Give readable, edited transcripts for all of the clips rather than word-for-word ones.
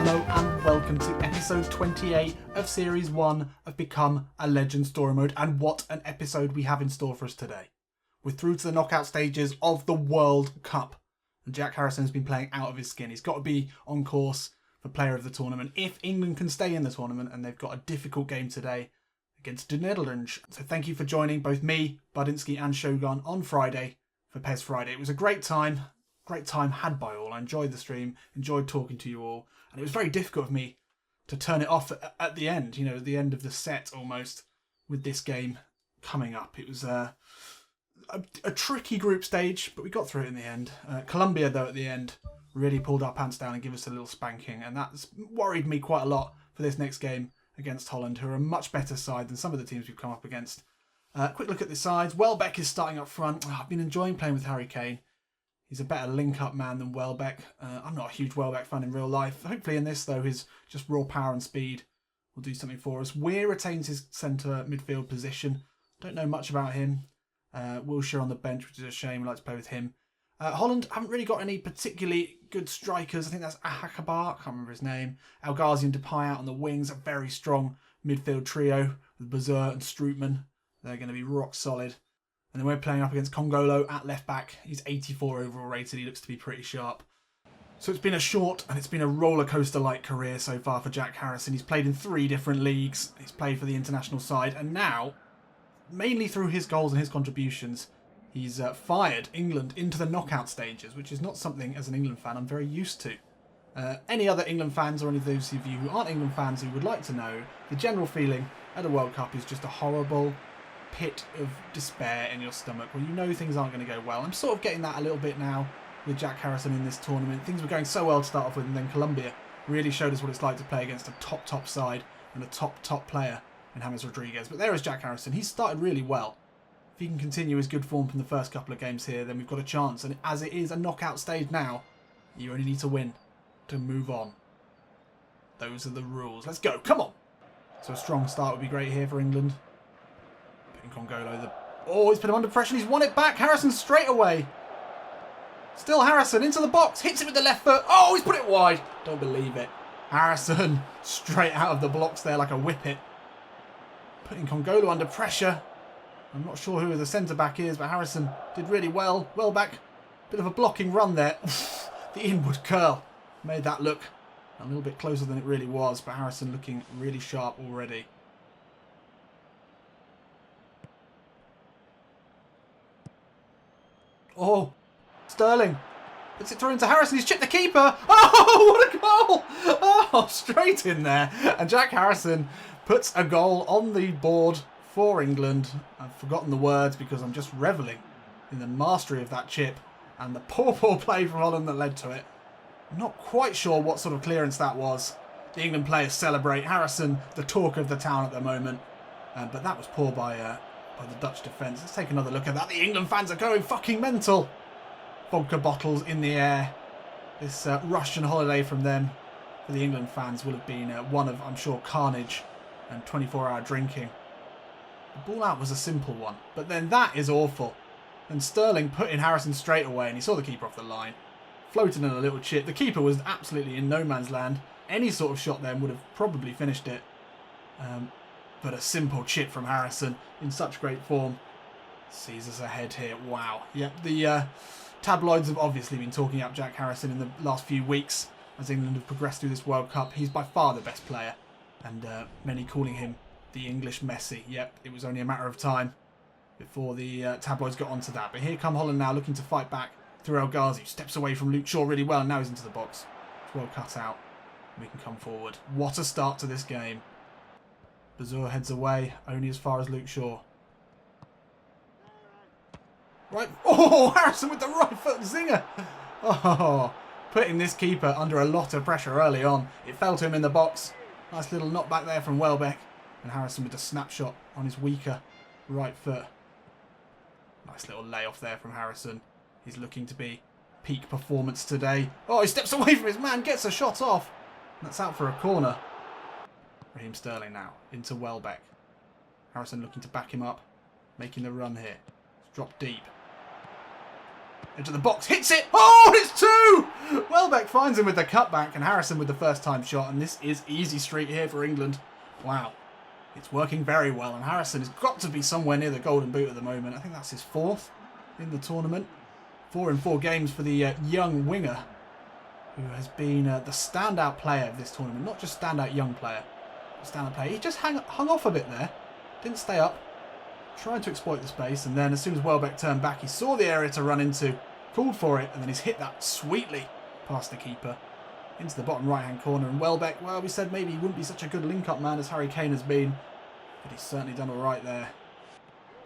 Hello and welcome to episode 28 of Series 1 of Become a Legend Story Mode, and what an episode we have in store for us today. We're through to the knockout stages of the World Cup, and Jack Harrison's been playing out of his skin. He's got to be on course for player of the tournament if England can stay in the tournament, and they've got a difficult game today against the Netherlands. So thank you for joining both me, Budinsky and Shogun on Friday for PES Friday. It was a great time had by all. I enjoyed the stream, enjoyed talking to you all, and it was very difficult for me to turn it off at the end, you know, the end of the set almost, with this game coming up. It was a tricky group stage, but we got through it in the end. Colombia, though, at the end, really pulled our pants down and gave us a little spanking, and that's worried me quite a lot for this next game against Holland, who are a much better side than some of the teams we've come up against. Quick look at the sides. Welbeck is starting up front. I've been enjoying playing with Harry Kane. He's a better link-up man than Welbeck. I'm not a huge Welbeck fan in real life. Hopefully in this, though, his just raw power and speed will do something for us. Weir retains his centre midfield position. Don't know much about him. Wilshere on the bench, which is a shame. We like to play with him. Holland haven't really got any particularly good strikers. I think that's Ahakabar. I can't remember his name. El Ghazi and Depay out on the wings. A very strong midfield trio with Bazur and Strootman. They're going to be rock solid. And then we're playing up against Congolo at left back. He's 84 overall rated. He looks to be pretty sharp. So it's been a short and it's been a roller coaster-like career so far for Jack Harrison. He's played in 3 different leagues. He's played for the international side. And now, mainly through his goals and his contributions, he's fired England into the knockout stages, which is not something, as an England fan, I'm very used to. Any other England fans, or any of those of you who aren't England fans who would like to know, the general feeling at the World Cup is just a horrible pit of despair in your stomach where you know things aren't going to go well. I'm sort of getting that a little bit now with Jack Harrison in this tournament. Things were going so well to start off with, and then Colombia really showed us what it's like to play against a top side and a top player in James Rodriguez. But there is Jack Harrison. He's started really well. If he can continue his good form from the first couple of games here, then we've got a chance. And as it is a knockout stage now, you only need to win to move on. Those are the rules. Let's go. Come on. So a strong start would be great here for England. Congolo, he's put him under pressure. He's won it back. Harrison straight away. Still Harrison into the box. Hits it with the left foot. Oh, he's put it wide. Don't believe it. Harrison straight out of the blocks there like a whippet. Putting Congolo under pressure. I'm not sure who the centre-back is, but Harrison did really well. Welbeck, bit of a blocking run there. The inward curl made that look a little bit closer than it really was, but Harrison looking really sharp already. Oh, Sterling puts it through into Harrison. He's chipped the keeper. Oh, what a goal! Oh, straight in there. And Jack Harrison puts a goal on the board for England. I've forgotten the words because I'm just revelling in the mastery of that chip and the poor play from Holland that led to it. I'm not quite sure what sort of clearance that was. The England players celebrate. Harrison, the talk of the town at the moment. But that was poor by the Dutch defence. Let's take another look at that. The England fans are going fucking mental. Vodka bottles in the air. This Russian holiday from them for the England fans will have been one of, I'm sure, carnage and 24-hour drinking. The ball out was a simple one, but then that is awful. And Sterling put in Harrison straight away, and he saw the keeper off the line. Floated in a little chip. The keeper was absolutely in no man's land. Any sort of shot then would have probably finished it. But a simple chip from Harrison in such great form sees us ahead here. Wow. Yep, the tabloids have obviously been talking up Jack Harrison in the last few weeks as England have progressed through this World Cup. He's by far the best player, and many calling him the English Messi. Yep, it was only a matter of time before the tabloids got onto that. But here come Holland now, looking to fight back through El Ghazi, who steps away from Luke Shaw really well, and now he's into the box. It's well cut out. We can come forward. What a start to this game. Bazur heads away, only as far as Luke Shaw. Right. Oh, Harrison with the right foot zinger. Oh, putting this keeper under a lot of pressure early on. It fell to him in the box. Nice little knockback there from Welbeck. And Harrison with the snapshot on his weaker right foot. Nice little layoff there from Harrison. He's looking to be peak performance today. Oh, he steps away from his man, gets a shot off. That's out for a corner. Raheem Sterling now into Welbeck. Harrison looking to back him up, making the run here. It's dropped deep. Edge of the box, hits it. Oh, it's two! Welbeck finds him with the cutback and Harrison with the first time shot. And this is easy street here for England. Wow. It's working very well. And Harrison has got to be somewhere near the golden boot at the moment. I think that's his fourth in the tournament. 4 in 4 games for the young winger, who has been the standout player of this tournament. Not just standout young player, but standout player. He just hung off a bit there. Didn't stay up. Trying to exploit the space. And then as soon as Welbeck turned back, he saw the area to run into. Called for it. And then he's hit that sweetly past the keeper. Into the bottom right-hand corner. And Welbeck, well, we said maybe he wouldn't be such a good link-up man as Harry Kane has been. But he's certainly done all right there.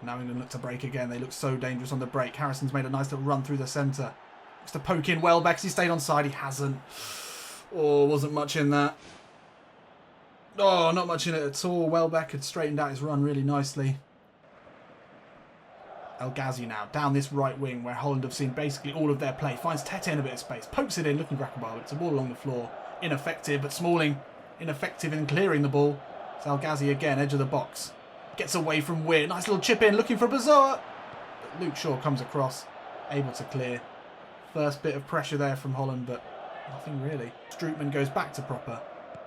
Now England look to break again. They look so dangerous on the break. Harrison's made a nice little run through the centre. Looks to poke in Welbeck. Has he stayed on side? He hasn't. Oh, wasn't much in that. Oh, not much in it at all. Welbeck had straightened out his run really nicely. El Ghazi now down this right wing where Holland have seen basically all of their play. Finds Tete in a bit of space. Pokes it in, looking for Akbar. It's a ball along the floor. Ineffective, but Smalling ineffective in clearing the ball. It's El Ghazi again, edge of the box. Gets away from Weir. Nice little chip in, looking for Bazoa. But Luke Shaw comes across, able to clear. First bit of pressure there from Holland, but nothing really. Strootman goes back to proper.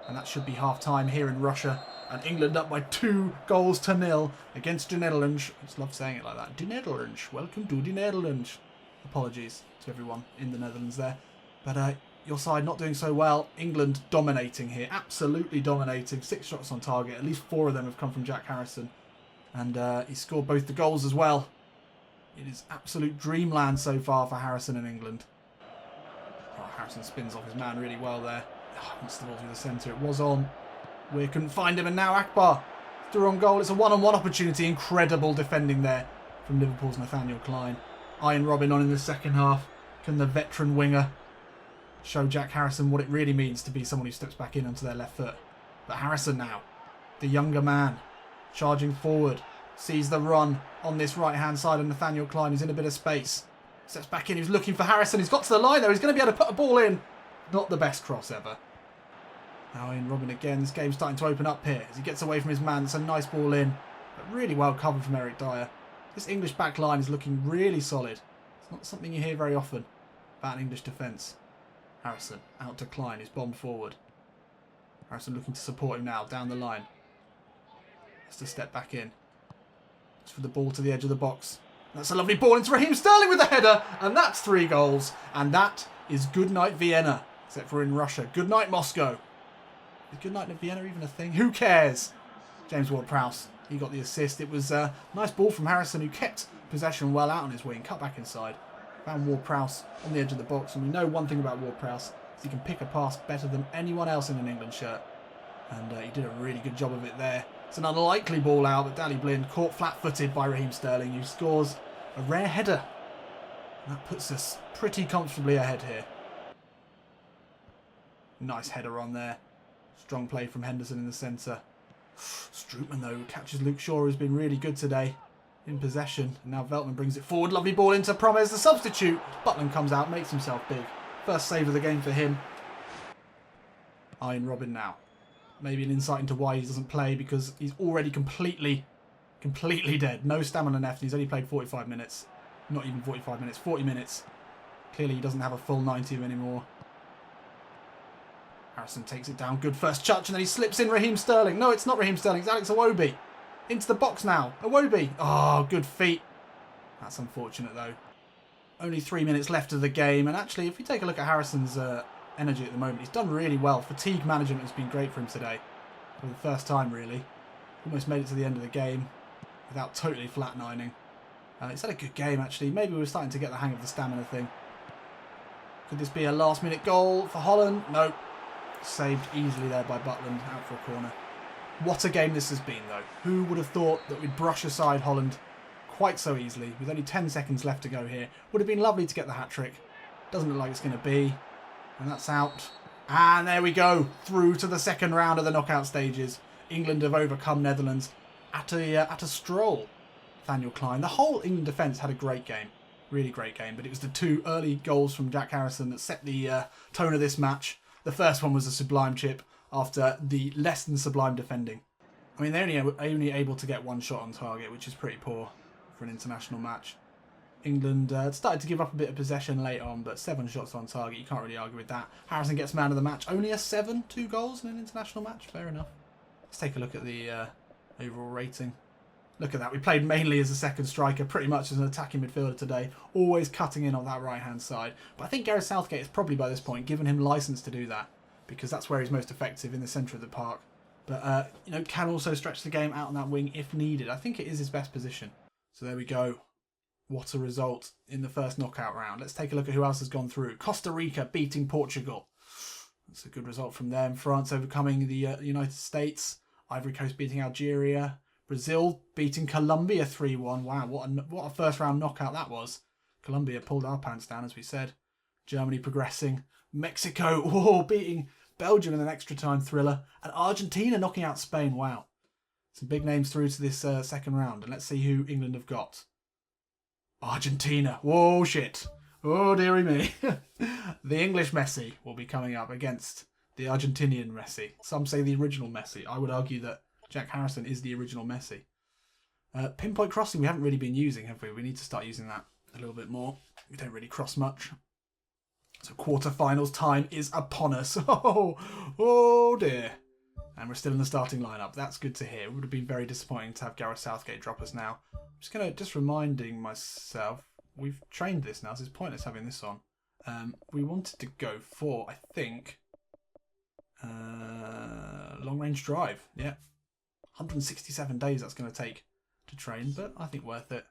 And that should be half-time here in Russia. And England up by 2-0 against the Netherlands. I just love saying it like that. The Netherlands. Welcome to the Netherlands. Apologies to everyone in the Netherlands there. But your side not doing so well. England dominating here. Absolutely dominating. 6 shots on target. At least 4 of them have come from Jack Harrison. And he scored both the goals as well. It is absolute dreamland so far for Harrison and England. Oh, Harrison spins off his man really well there. Oh, wants the ball through the centre. It was on. We couldn't find him, and now Akbar through on goal. It's a one-on-one opportunity. Incredible defending there from Liverpool's Nathaniel Klein. Iron Robin on in the second half. Can the veteran winger show Jack Harrison what it really means to be someone who steps back in onto their left foot? But Harrison now, the younger man, charging forward, sees the run on this right-hand side of Nathaniel Klein. He's in a bit of space. Steps back in. He's looking for Harrison. He's got to the line, though. He's going to be able to put a ball in. Not the best cross ever. Now in Robin again. This game's starting to open up here as he gets away from his man. It's a nice ball in, but really well covered from Eric Dyer. This English back line is looking really solid. It's not something you hear very often about an English defence. Harrison out to Klein. He's bombed forward. Harrison looking to support him now down the line. Has to step back in. It's for the ball to the edge of the box. That's a lovely ball into Raheem Sterling with a header, and that's 3 goals. And that is good night Vienna, except for in Russia. Good night Moscow. Is good night in Vienna even a thing? Who cares? James Ward-Prowse, he got the assist. It was a nice ball from Harrison, who kept possession well out on his wing, cut back inside. Found Ward-Prowse on the edge of the box, and we know one thing about Ward-Prowse is he can pick a pass better than anyone else in an England shirt. And he did a really good job of it there. It's an unlikely ball out, but Daley Blind caught flat-footed by Raheem Sterling, who scores a rare header. And that puts us pretty comfortably ahead here. Nice header on there. Strong play from Henderson in the centre. Strootman, though, catches Luke Shaw, who's been really good today in possession. And now Veltman brings it forward. Lovely ball into Promes, the substitute. Butland comes out, makes himself big. First save of the game for him. Iron Robin now. Maybe an insight into why he doesn't play, because he's already completely dead. No stamina left. He's only played 45 minutes. Not even 45 minutes, 40 minutes. Clearly he doesn't have a full 90 anymore. Harrison takes it down. Good first touch, and then he slips in Raheem Sterling. No, it's not Raheem Sterling. It's Alex Iwobi. Into the box now. Iwobi. Oh, good feet. That's unfortunate, though. Only 3 minutes left of the game. And actually, if we take a look at Harrison's energy at the moment, he's done really well. Fatigue management has been great for him today. For the first time, really. Almost made it to the end of the game without totally flatlining. He's had a good game, actually. Maybe we're starting to get the hang of the stamina thing. Could this be a last-minute goal for Holland? No. Saved easily there by Butland, out for a corner. What a game this has been, though. Who would have thought that we'd brush aside Holland quite so easily, with only 10 seconds left to go here? Would have been lovely to get the hat-trick. Doesn't look like it's going to be. And that's out. And there we go. Through to the second round of the knockout stages. England have overcome Netherlands at a stroll. Nathaniel Klein. The whole England defence had a great game. Really great game. But it was the 2 early goals from Jack Harrison that set the tone of this match. The first one was a sublime chip after the less than sublime defending. I mean, they're only able to get 1 shot on target, which is pretty poor for an international match. England started to give up a bit of possession late on, but 7 shots on target. You can't really argue with that. Harrison gets man of the match. Only a 7, 2 goals in an international match. Fair enough. Let's take a look at the overall rating. Look at that. We played mainly as a second striker, pretty much as an attacking midfielder today. Always cutting in on that right-hand side. But I think Gareth Southgate has probably by this point given him licence to do that, because that's where he's most effective, in the centre of the park. But, you know, can also stretch the game out on that wing if needed. I think it is his best position. So there we go. What a result in the first knockout round. Let's take a look at who else has gone through. Costa Rica beating Portugal. That's a good result from them. France overcoming the United States. Ivory Coast beating Algeria. Brazil beating Colombia 3-1. Wow, what a first round knockout that was. Colombia pulled our pants down, as we said. Germany progressing. Mexico beating Belgium in an extra time thriller. And Argentina knocking out Spain. Wow. Some big names through to this second round. And let's see who England have got. Argentina. Whoa, shit. Oh, dearie me. The English Messi will be coming up against the Argentinian Messi. Some say the original Messi. I would argue that Jack Harrison is the original Messi. Pinpoint crossing we haven't really been using, have we? We need to start using that a little bit more. We don't really cross much. So quarterfinals time is upon us. Oh dear. And we're still in the starting lineup. That's good to hear. It would have been very disappointing to have Gareth Southgate drop us now. I'm just reminding myself, we've trained this now, so it's pointless having this on. We wanted to go for, I think, long range drive. Yeah, 167 days that's going to take to train, but I think worth it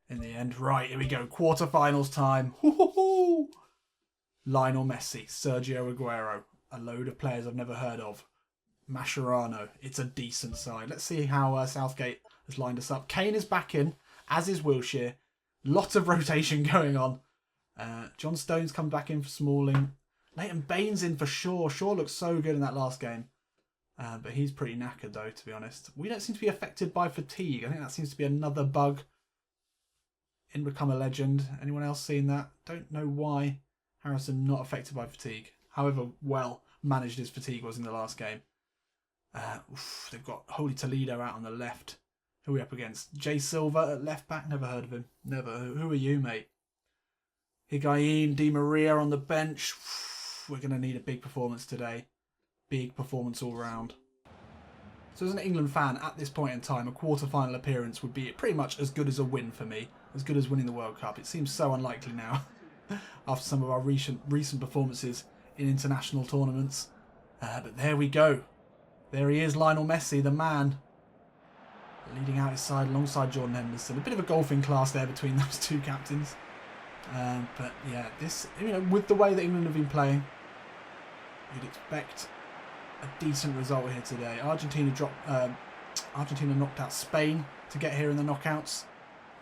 in the end. Right, here we go. Quarterfinals time. Lionel Messi, Sergio Aguero, a load of players I've never heard of. Mascherano, it's a decent side. Let's see how Southgate has lined us up. Kane is back in, as is Wilshere. Lots of rotation going on. John Stones come back in for Smalling. Leighton Baines in for Shaw. Shaw looks so good in that last game. But he's pretty knackered though, to be honest. We don't seem to be affected by fatigue. I think that seems to be another bug in Become a Legend. Anyone else seen that? Don't know why Harrison not affected by fatigue. However well managed his fatigue was in the last game. They've got Holy Toledo out on the left. Who are we up against? Jay Silva at left back. Never heard of him. Never. Who are you, mate? Higuain, Di Maria on the bench. We're going to need a big performance today. Big performance all round. So as an England fan, at this point in time, a quarter-final appearance would be pretty much as good as a win for me. As good as winning the World Cup. It seems so unlikely now. After some of our recent performances in international tournaments. But there we go. There he is, Lionel Messi, the man. Leading out his side alongside Jordan Henderson. A bit of a golfing class there between those two captains. But yeah, this, you know, with the way that England have been playing, you'd expect a decent result here today. Argentina knocked out Spain to get here in the knockouts.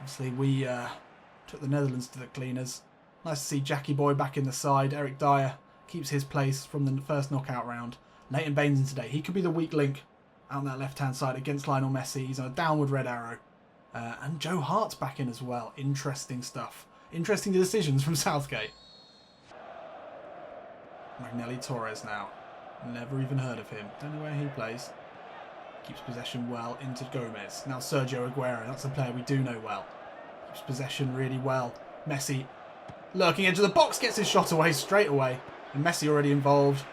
Obviously, we took the Netherlands to the cleaners. Nice to see Jacky boy back in the side. Eric Dyer keeps his place from the first knockout round. Leighton Baines in today. He could be the weak link out on that left-hand side against Lionel Messi. He's on a downward red arrow. And Joe Hart's back in as well. Interesting stuff. Interesting decisions from Southgate. Magnelli Torres now. Never even heard of him. Don't know where he plays. Keeps possession well into Gomez. Now Sergio Aguero. That's a player we do know well. Keeps possession really well. Messi lurking into the box. Gets his shot away straight away. And Messi already involved.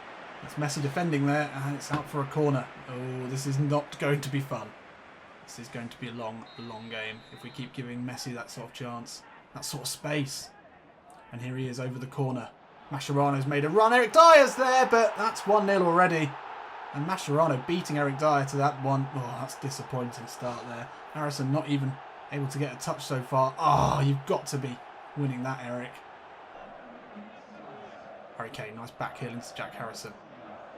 It's Messi defending there, and it's out for a corner. Oh, this is not going to be fun. This is going to be a long, long game if we keep giving Messi that sort of chance, that sort of space. And here he is over the corner. Mascherano's made a run. Eric Dyer's there, but that's 1-0 already. And Mascherano beating Eric Dyer to that one. Oh, that's a disappointing start there. Harrison not even able to get a touch so far. Oh, you've got to be winning that, Eric. Harry Kane, nice back heel into Jack Harrison.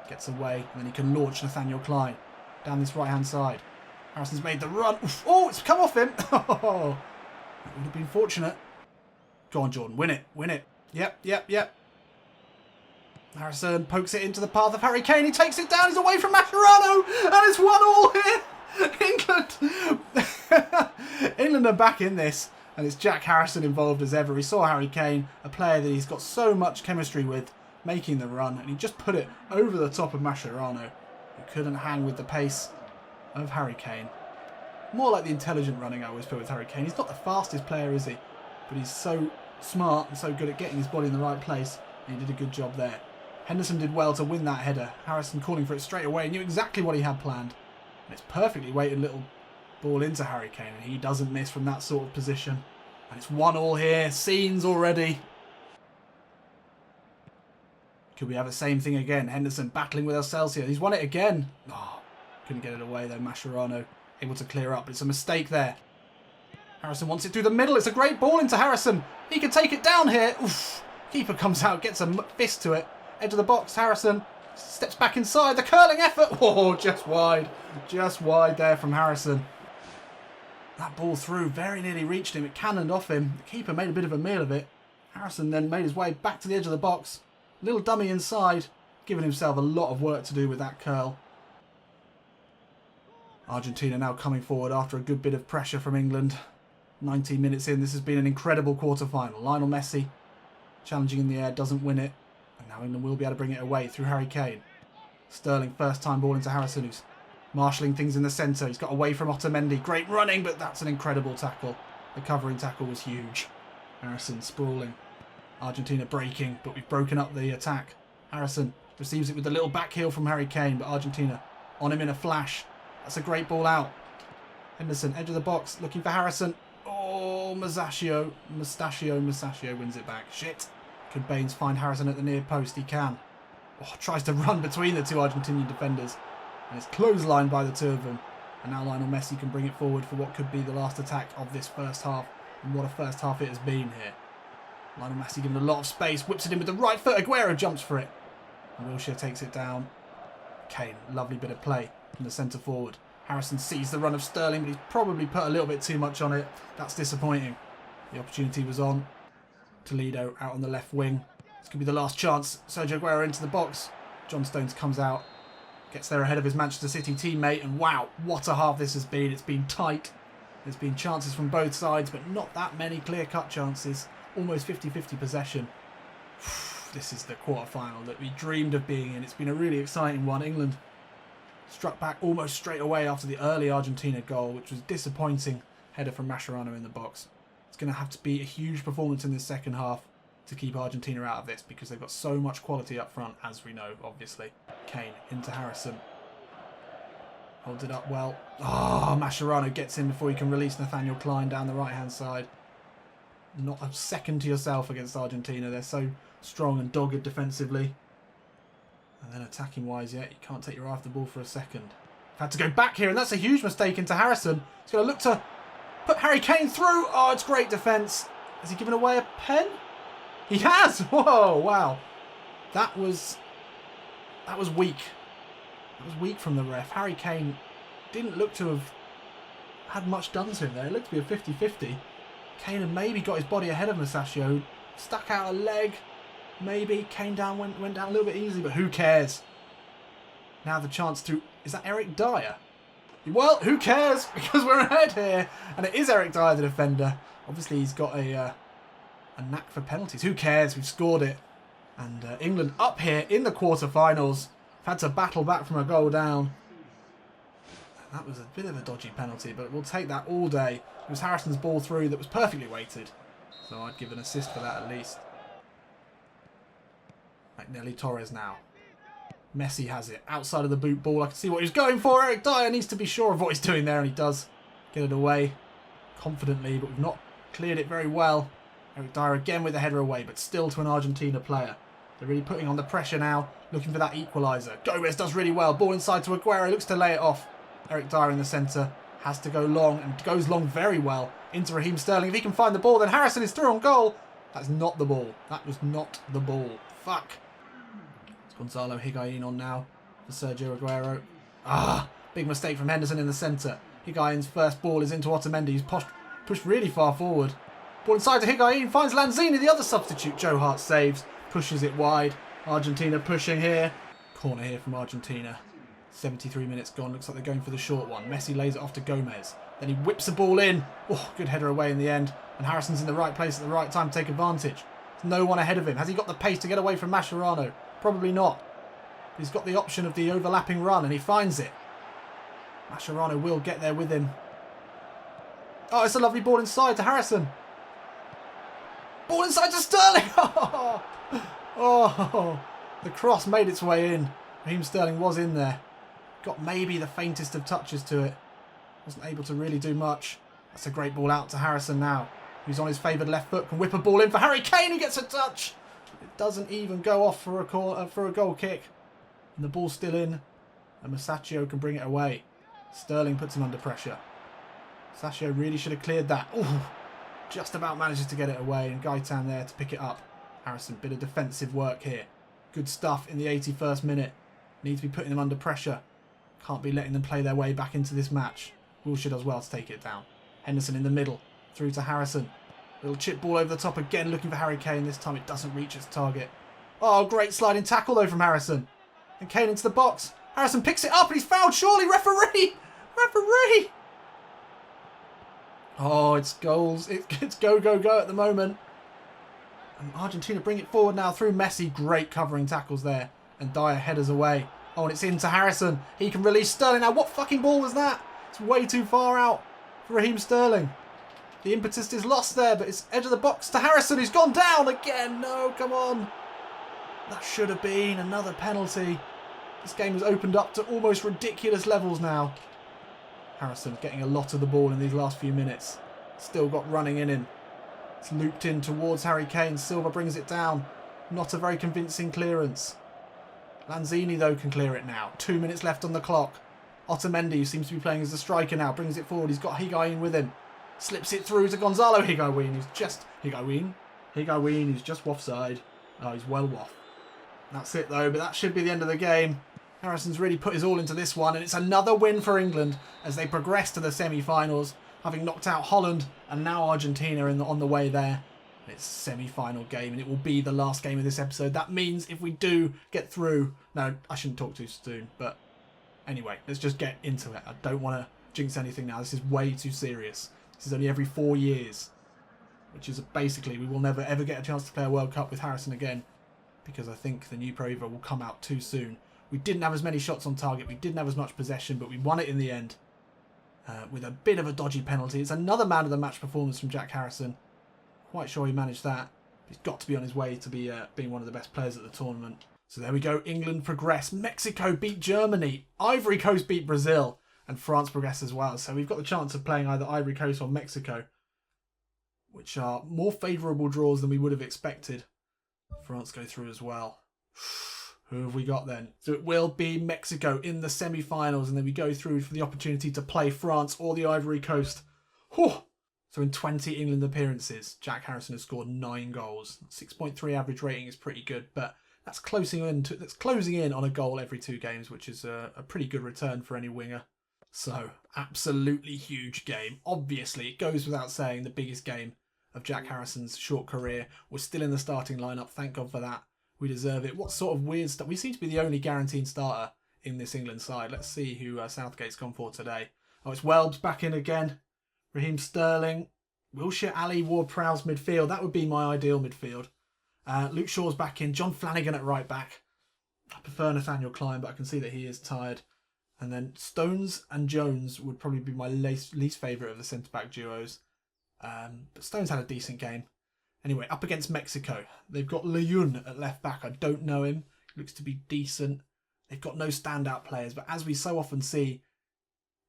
Gets away, and then he can launch Nathaniel Klein down this right-hand side. Harrison's made the run. Oh, it's come off him. Oh, that would have been fortunate. Go on, Jordan. Win it. Win it. Yep. Harrison pokes it into the path of Harry Kane. He takes it down. He's away from Mascherano. And it's 1-1 here. England are back in this. And it's Jack Harrison involved as ever. We saw Harry Kane, a player that he's got so much chemistry with, making the run. And he just put it over the top of Mascherano, who couldn't hang with the pace of Harry Kane. More like the intelligent running I always put with Harry Kane. He's not the fastest player, is he? but he's so smart and so good at getting his body in the right place. And he did a good job there. Henderson did well to win that header. Harrison calling for it straight away. Knew exactly what he had planned. And it's perfectly weighted little ball into Harry Kane. And he doesn't miss from that sort of position. And it's 1-1 here. Scenes already. Could we have the same thing again? Henderson battling with Excelsior. He's won it again. Oh, couldn't get it away though. Mascherano able to clear up. But it's a mistake there. Harrison wants it through the middle. It's a great ball into Harrison. He can take it down here. Oof. Keeper comes out, gets a fist to it. Edge of the box. Harrison steps back inside. The curling effort. Oh, just wide. Just wide there from Harrison. That ball through very nearly reached him. It cannoned off him. The keeper made a bit of a meal of it. Harrison then made his way back to the edge of the box. Little dummy inside. Giving himself a lot of work to do with that curl. Argentina now coming forward after a good bit of pressure from England. 19 minutes in. This has been an incredible quarter-final. Lionel Messi challenging in the air, doesn't win it. And now England will be able to bring it away through Harry Kane. Sterling, first time ball into Harrison, who's marshalling things in the centre. He's got away from Otamendi. Great running, but that's an incredible tackle. The covering tackle was huge. Harrison sprawling. Argentina breaking, but we've broken up the attack. Harrison receives it with a little back heel from Harry Kane, but Argentina on him in a flash. That's a great ball out. Henderson, edge of the box, looking for Harrison. Oh, Mustachio wins it back. Shit. Could Baines find Harrison at the near post? He can. Oh, tries to run between the two Argentinian defenders. And it's clotheslined by the two of them. And now Lionel Messi can bring it forward for what could be the last attack of this first half. And what a first half it has been here. Lionel Messi given a lot of space. Whips it in with the right foot. Aguero jumps for it. And Wilshere takes it down. Kane, lovely bit of play from the centre forward. Harrison sees the run of Sterling, but he's probably put a little bit too much on it. That's disappointing. The opportunity was on. Toledo out on the left wing. This could be the last chance. Sergio Aguero into the box. John Stones comes out. Gets there ahead of his Manchester City teammate. And wow, what a half this has been. It's been tight. There's been chances from both sides, but not that many clear-cut chances. Almost 50-50 possession. This is the quarter-final that we dreamed of being in. It's been a really exciting one. England struck back almost straight away after the early Argentina goal, which was disappointing. Header from Mascherano in the box. It's going to have to be a huge performance in the second half to keep Argentina out of this, because they've got so much quality up front, as we know, obviously. Kane into Harrison. Holds it up well. Oh, Mascherano gets in before he can release Nathaniel Klein down the right-hand side. Not a second to yourself against Argentina. They're so strong and dogged defensively. And then attacking-wise, yeah, you can't take your eye off the ball for a second. Had to go back here, and that's a huge mistake into Harrison. He's going to look to put Harry Kane through. Oh, it's great defence. Has he given away a pen? He has! Whoa, wow. That was weak. That was weak from the ref. Harry Kane didn't look to have had much done to him there. It looked to be a 50-50. Kane had maybe got his body ahead of Mustachio. Stuck out a leg. Maybe Kane went down a little bit easy, but who cares? Now the chance to... Is that Eric Dyer? Well, who cares? Because we're ahead here. And it is Eric Dyer, the defender. Obviously, he's got a knack for penalties. Who cares? We've scored it. And England up here in the quarterfinals. Had to battle back from a goal down. That was a bit of a dodgy penalty, but we'll take that all day. It was Harrison's ball through that was perfectly weighted. So I'd give an assist for that at least. McNelly Torres now. Messi has it. Outside of the boot ball. I can see what he's going for. Eric Dyer needs to be sure of what he's doing there, and he does get it away confidently, but we've not cleared it very well. Eric Dyer again with the header away, but still to an Argentina player. They're really putting on the pressure now, looking for that equaliser. Gomez does really well. Ball inside to Aguero. Looks to lay it off. Eric Dyer in the centre. Has to go long, and goes long very well into Raheem Sterling. If he can find the ball, then Harrison is through on goal. That's not the ball. That was not the ball. Fuck. It's Gonzalo Higuain on now for Sergio Aguero. Big mistake from Henderson in the centre. Higuain's first ball is into Otamendi. He's pushed really far forward. Ball inside to Higuain. Finds Lanzini, the other substitute. Joe Hart saves. Pushes it wide. Argentina pushing here. Corner here from Argentina. 73 minutes gone. Looks like they're going for the short one. Messi lays it off to Gomez. Then he whips the ball in. Oh, good header away in the end. And Harrison's in the right place at the right time to take advantage. There's no one ahead of him. Has he got the pace to get away from Mascherano? Probably not. He's got the option of the overlapping run, and he finds it. Mascherano will get there with him. Oh, it's a lovely ball inside to Harrison. Ball inside to Sterling. Oh, the cross made its way in. Raheem Sterling was in there. Got maybe the faintest of touches to it. Wasn't able to really do much. That's a great ball out to Harrison now, who's on his favoured left foot. Can whip a ball in for Harry Kane, who gets a touch. It doesn't even go off for a goal kick. And the ball's still in. And Masaccio can bring it away. Sterling puts him under pressure. Masaccio really should have cleared that. Ooh, just about manages to get it away. And Gaitan there to pick it up. Harrison, bit of defensive work here. Good stuff in the 81st minute. Needs to be putting them under pressure. Can't be letting them play their way back into this match. Wilshere does well to take it down. Henderson in the middle. Through to Harrison. Little chip ball over the top again, looking for Harry Kane. This time it doesn't reach its target. Oh, great sliding tackle though from Harrison. And Kane into the box. Harrison picks it up and he's fouled, surely. Referee! Referee! Oh, it's goals. It's go, go, go at the moment. And Argentina bring it forward now through Messi. Great covering tackles there. And Dyer headers away. Oh, and it's into Harrison. He can release Sterling. Now, what fucking ball was that? It's way too far out for Raheem Sterling. The impetus is lost there, but it's edge of the box to Harrison, who's gone down again. No, come on. That should have been another penalty. This game has opened up to almost ridiculous levels now. Harrison getting a lot of the ball in these last few minutes. Still got running in him. It's looped in towards Harry Kane. Silva brings it down. Not a very convincing clearance. Lanzini, though, can clear it now. 2 minutes left on the clock. Otamendi, who seems to be playing as a striker now, brings it forward. He's got Higuain with him. Slips it through to Gonzalo Higuain, who's just... Higuain, who's just offside. Oh, he's well off. That's it, though, but that should be the end of the game. Harrison's really put his all into this one, and it's another win for England as they progress to the semi-finals, having knocked out Holland and now Argentina on the way there. It's a semi-final game, and it will be the last game of this episode. That means if we do get through... No, I shouldn't talk too soon, but anyway, let's just get into it. I don't want to jinx anything now. This is way too serious. This is only every 4 years, which is basically we will never ever get a chance to play a World Cup with Harrison again, because I think the new Pro Evo will come out too soon. We didn't have as many shots on target. We didn't have as much possession, but we won it in the end with a bit of a dodgy penalty. It's another man of the match performance from Jack Harrison. Quite sure he managed that. He's got to be on his way to be being one of the best players at the tournament. So there we go. England progress. Mexico beat Germany. Ivory Coast beat Brazil. And France progress as well. So we've got the chance of playing either Ivory Coast or Mexico, which are more favourable draws than we would have expected. France go through as well. Who have we got then? So it will be Mexico in the semi-finals, and then we go through for the opportunity to play France or the Ivory Coast. Whew. So in 20 England appearances, Jack Harrison has scored 9 goals. 6.3 average rating is pretty good, but that's closing in on a goal every 2 games, which is a pretty good return for any winger. So, absolutely huge game. Obviously, it goes without saying, the biggest game of Jack Harrison's short career. We're still in the starting lineup. Thank God for that. We deserve it. What sort of weird stuff? We seem to be the only guaranteed starter in this England side. Let's see who Southgate's gone for today. Oh, it's Welbs back in again. Raheem Sterling. Wilshere, Ali, Ward-Prowse midfield. That would be my ideal midfield. Luke Shaw's back in. John Flanagan at right back. I prefer Nathaniel Klein, but I can see that he is tired. And then Stones and Jones would probably be my least favourite of the centre-back duos. But Stones had a decent game. Anyway, up against Mexico. They've got Leun at left-back. I don't know him. He looks to be decent. They've got no standout players. But as we so often see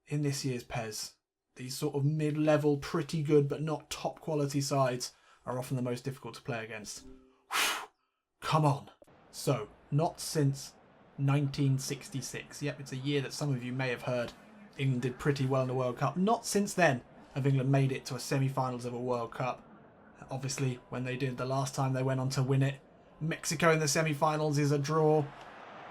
in this year's PES, these sort of mid-level, pretty good, but not top-quality sides are often the most difficult to play against. Whew. Come on. So, not since 1966. Yep, it's a year that some of you may have heard England did pretty well in the World Cup. Not since then have England made it to a semi-finals of a World Cup. Obviously, when they did the last time, they went on to win it. Mexico in the semi-finals is a draw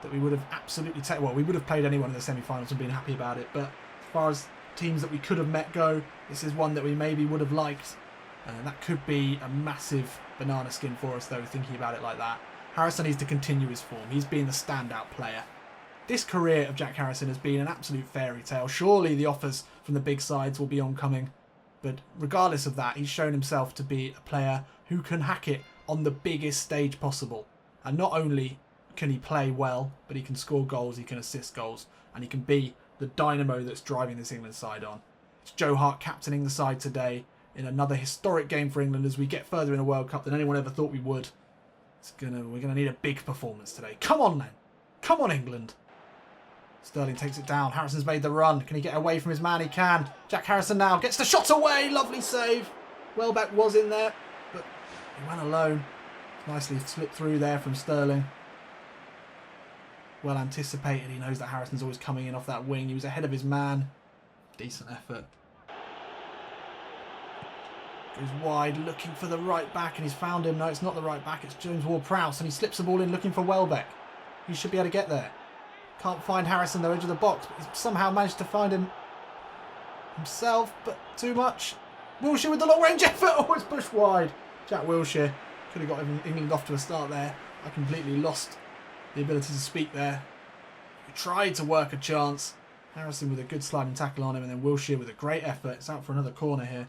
that we would have absolutely taken. Well, we would have played anyone in the semi-finals and been happy about it. But as far as teams that we could have met go, this is one that we maybe would have liked. That could be a massive banana skin for us, though, thinking about it like that. Harrison needs to continue his form. He's been the standout player. This career of Jack Harrison has been an absolute fairy tale. Surely the offers from the big sides will be oncoming. But regardless of that, he's shown himself to be a player who can hack it on the biggest stage possible. And not only can he play well, but he can score goals, he can assist goals, and he can be the dynamo that's driving this England side on. It's Joe Hart captaining the side today in another historic game for England as we get further in a World Cup than anyone ever thought we would. We're gonna need a big performance today. Come on, then. Come on, England. Sterling takes it down. Harrison's made the run. Can he get away from his man? He can. Jack Harrison now gets the shot away. Lovely save. Welbeck was in there, but he went alone. Nicely slipped through there from Sterling. Well anticipated. He knows that Harrison's always coming in off that wing. He was ahead of his man. Decent effort. Goes wide looking for the right back and he's found him. No, it's not the right back. It's Jones Ward-Prowse and he slips the ball in looking for Welbeck. He should be able to get there. Can't find Harrison though, edge of the box, but he's somehow managed to find him himself, but too much. Wilshere with the long range effort. Oh, it's pushed wide. Jack Wilshere could have got England off to a start there. I completely lost the ability to speak there. He tried to work a chance. Harrison with a good sliding tackle on him, and then Wilshere with a great effort. It's out for another corner here.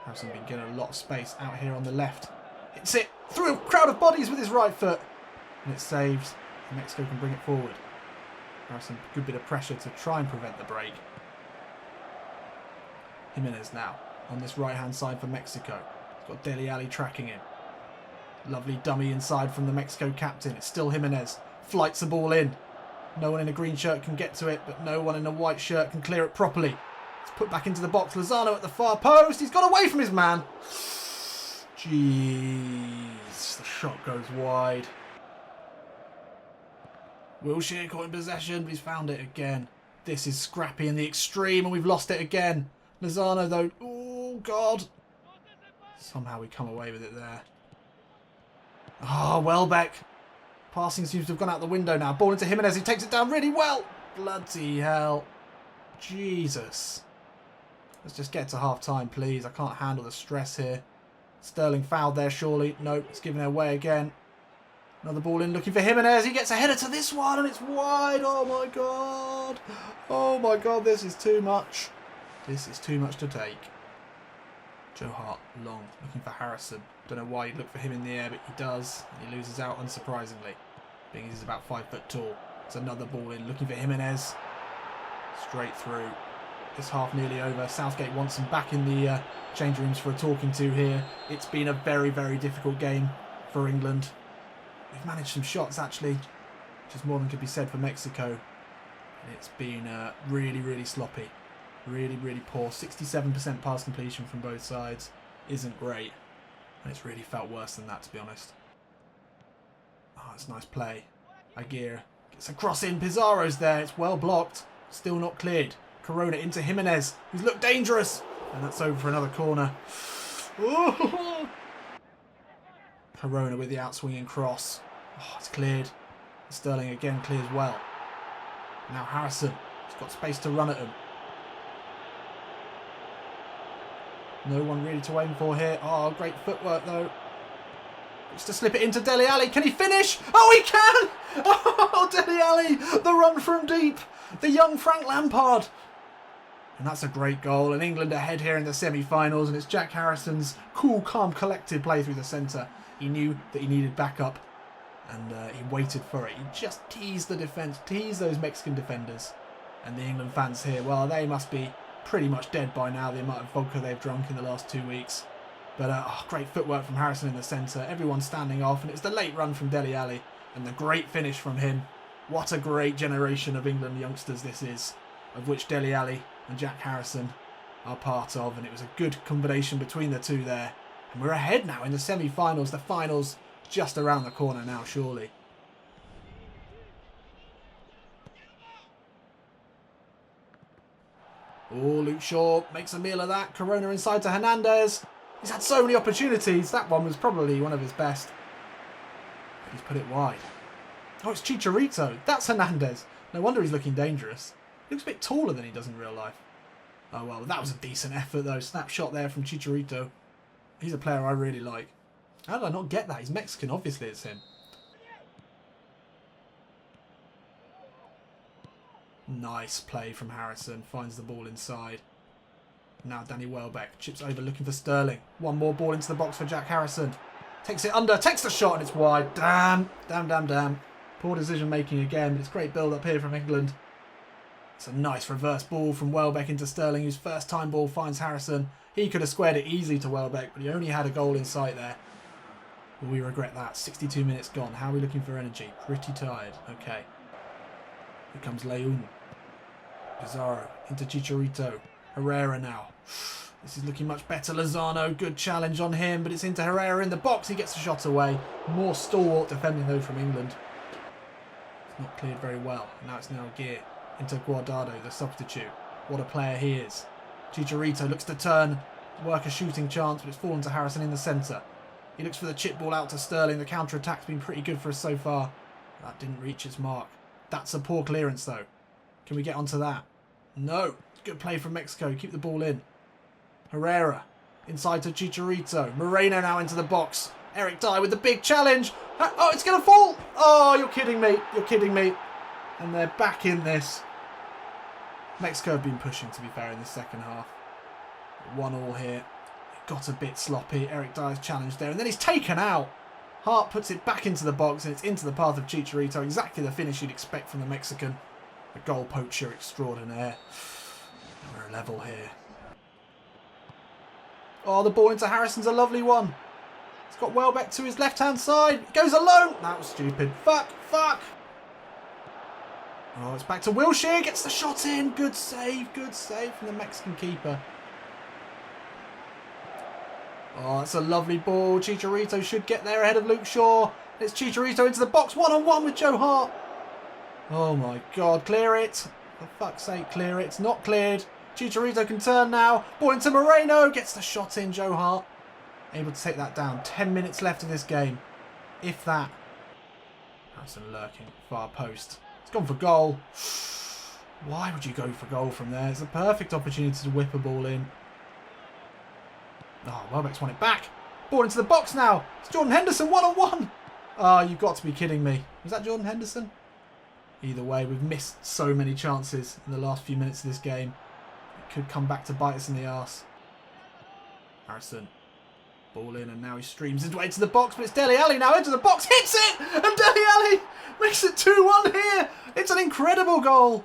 Harrison been getting a lot of space out here on the left. Hits it through a crowd of bodies with his right foot. And it's saved. Mexico can bring it forward. Harrison, a good bit of pressure to try and prevent the break. Jimenez now on this right-hand side for Mexico. He's got Dele Alli tracking him. Lovely dummy inside from the Mexico captain. It's still Jimenez. Flights the ball in. No one in a green shirt can get to it, but no one in a white shirt can clear it properly. It's put back into the box. Lozano at the far post. He's got away from his man. Jeez. The shot goes wide. Wilshere caught in possession, but he's found it again. This is scrappy in the extreme, and we've lost it again. Lozano, though. Oh, God. Somehow we come away with it there. Oh, Welbeck. Passing seems to have gone out the window now. Ball into Jimenez. He takes it down really well. Bloody hell. Jesus. Let's just get to half-time, please. I can't handle the stress here. Sterling fouled there, surely. Nope, it's given away again. Another ball in, looking for Jimenez. He gets a header to this one, and it's wide. Oh, my God. Oh, my God, this is too much. This is too much to take. Joe Hart, long, looking for Harrison. Don't know why he'd look for him in the air, but he does. And he loses out, unsurprisingly, being he's about 5 foot tall. It's another ball in, looking for Jimenez. Straight through. This half nearly over. Southgate wants him back in the change rooms for a talking to here. It's been a very, very difficult game for England. We've managed some shots, actually, which is more than could be said for Mexico. And it's been really, really sloppy. Really, really poor. 67% pass completion from both sides. Isn't great. And it's really felt worse than that, to be honest. Oh, it's nice play. Aguirre gets a cross in. Pizarro's there. It's well blocked. Still not cleared. Corona into Jimenez, who's looked dangerous. And that's over for another corner. Ooh. Corona with the outswinging cross. Oh, it's cleared. Sterling again clears well. Now Harrison. He's got space to run at him. No one really to aim for here. Oh, great footwork though. Looks to slip it into Dele Alli. Can he finish? Oh, he can! Oh, Dele Alli! The run from deep. The young Frank Lampard. And that's a great goal. And England ahead here in the semi-finals. And it's Jack Harrison's cool, calm, collected play through the centre. He knew that he needed backup. And he waited for it. He just teased the defence. Teased those Mexican defenders. And the England fans here, well, they must be pretty much dead by now. The amount of vodka they've drunk in the last 2 weeks. But great footwork from Harrison in the centre. Everyone standing off. And it's the late run from Dele Alli. And the great finish from him. What a great generation of England youngsters this is. Of which Dele Alli and Jack Harrison are part of. And it was a good combination between the two there. And we're ahead now in the semi-finals. The finals just around the corner now, surely. Oh, Luke Shaw makes a meal of that. Corona inside to Hernandez. He's had so many opportunities. That one was probably one of his best. He's put it wide. Oh, it's Chicharito. That's Hernandez. No wonder he's looking dangerous. He looks a bit taller than he does in real life. Oh, well, that was a decent effort, though. Snapshot there from Chicharito. He's a player I really like. How did I not get that? He's Mexican. Obviously, it's him. Nice play from Harrison. Finds the ball inside. Now Danny Welbeck chips over looking for Sterling. One more ball into the box for Jack Harrison. Takes it under. Takes the shot and it's wide. Damn. Damn, damn, damn. Poor decision making again. But it's great build up here from England. It's a nice reverse ball from Welbeck into Sterling, whose first time ball finds Harrison. He could have squared it easily to Welbeck, but he only had a goal in sight there. Will we regret that? 62 minutes gone. How are we looking for energy? Pretty tired. Okay. Here comes Leon. Pizarro into Chicharito. Herrera now. This is looking much better. Lozano, good challenge on him, but it's into Herrera in the box. He gets the shot away. More stalwart defending though from England. It's not cleared very well. Now it's Gear into Guardado, the substitute. What a player he is. Chicharito looks to turn, work a shooting chance, but it's fallen to Harrison in the centre. He looks for the chip ball out to Sterling. The counter-attack's been pretty good for us so far. That didn't reach its mark. That's a poor clearance though. Can we get onto that? No. Good play from Mexico. Keep the ball in. Herrera inside to Chicharito. Moreno now into the box. Eric Dyer with the big challenge. Oh, it's going to fall. Oh, you're kidding me. You're kidding me. And they're back in this. Mexico have been pushing, to be fair, in the second half. 1-1 here. It got a bit sloppy. Eric Dyer's challenge there. And then he's taken out. Hart puts it back into the box and it's into the path of Chicharito. Exactly the finish you'd expect from the Mexican. A goal poacher extraordinaire. We're level here. Oh, the ball into Harrison's a lovely one. It's got Welbeck to his left-hand side. It goes alone. That was stupid. Fuck. Oh, it's back to Wilshere. Gets the shot in. Good save from the Mexican keeper. Oh, that's a lovely ball. Chicharito should get there ahead of Luke Shaw. It's Chicharito into the box. 1-on-1 with Joe Hart. Oh my God. Clear it. For fuck's sake, clear it. It's not cleared. Chicharito can turn now. Ball into Moreno. Gets the shot in, Joe Hart. Able to take that down. 10 minutes left in this game. If that. Harrison lurking. Far post. It's gone for goal. Why would you go for goal from there? It's a perfect opportunity to whip a ball in. Oh, Welbeck's won it back. Ball into the box now. It's Jordan Henderson 1-on-1. Oh, you've got to be kidding me. Was that Jordan Henderson? Either way, we've missed so many chances in the last few minutes of this game. It could come back to bite us in the arse. Harrison. Ball in and now he streams his way to the box, but it's Dele Alli now into the box. Hits it! And Dele Alli makes it 2-1 here. It's an incredible goal.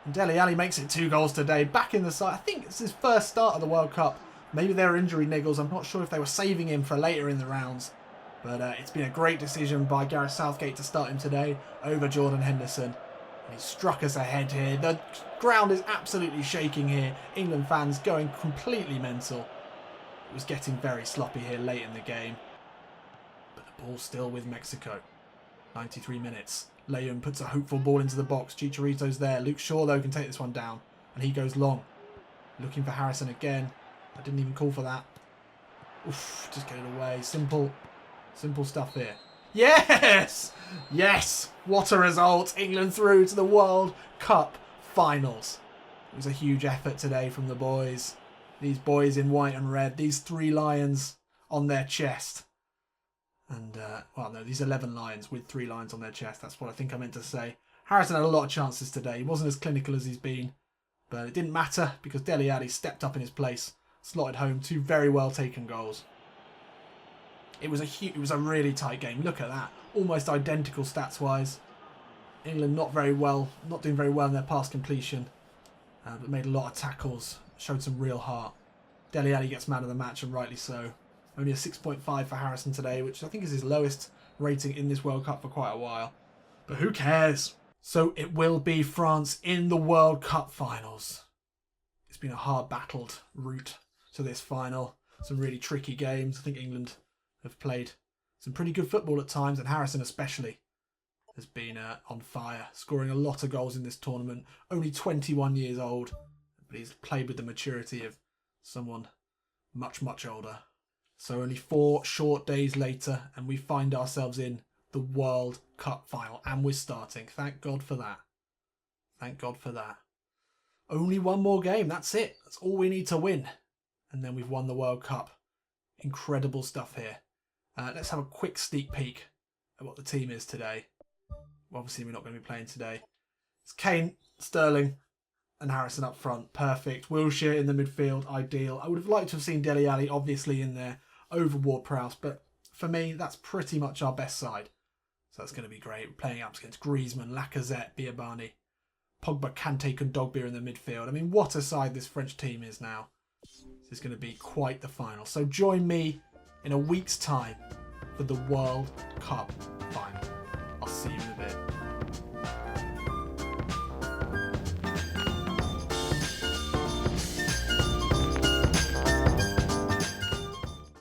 And Dele Alli makes it 2 goals today. Back in the side. I think it's his first start of the World Cup. Maybe there were injury niggles. I'm not sure if they were saving him for later in the rounds. But it's been a great decision by Gareth Southgate to start him today over Jordan Henderson. And he struck us ahead here. The ground is absolutely shaking here. England fans going completely mental. It was getting very sloppy here late in the game. But the ball's still with Mexico. 93 minutes. Leon puts a hopeful ball into the box. Chicharito's there. Luke Shaw, though, can take this one down. And he goes long. Looking for Harrison again. I didn't even call for that. Oof, just get it away. Simple stuff here. Yes! Yes! What a result. England through to the World Cup finals. It was a huge effort today from the boys. These boys in white and red. These 3 lions on their chest. And, well, no, these 11 lions with 3 lions on their chest. That's what I think I meant to say. Harrison had a lot of chances today. He wasn't as clinical as he's been. But it didn't matter because Dele Alli stepped up in his place. Slotted home 2 very well taken goals. It was a really tight game. Look at that. Almost identical stats wise. England not doing very well in their pass completion. But made a lot of tackles. Showed some real heart. Dele Alli gets man of the match and rightly so. Only a 6.5 for Harrison today, which I think is his lowest rating in this World Cup for quite a while. But who cares? So it will be France in the World Cup finals. It's been a hard battled route to this final. Some really tricky games. I think England have played some pretty good football at times, and Harrison especially has been on fire, scoring a lot of goals in this tournament. Only 21 years old, but he's played with the maturity of someone much, much older. So only 4 short days later, and we find ourselves in the World Cup final, and we're starting. Thank God for that. Thank God for that. Only 1 more game. That's it. That's all we need to win. And then we've won the World Cup. Incredible stuff here. Let's have a quick sneak peek at what the team is today. Well, obviously, we're not going to be playing today. It's Kane, Sterling, and Harrison up front. Perfect. Wilshere in the midfield. Ideal. I would have liked to have seen Dele Alli, obviously, in there over Ward-Prowse. But for me, that's pretty much our best side. So that's going to be great. We're playing up against Griezmann, Lacazette, Biabani. Pogba, Kante, Kondogbia in the midfield. I mean, what a side this French team is now. This is going to be quite the final. So join me in a week's time for the World Cup final. I'll see you in the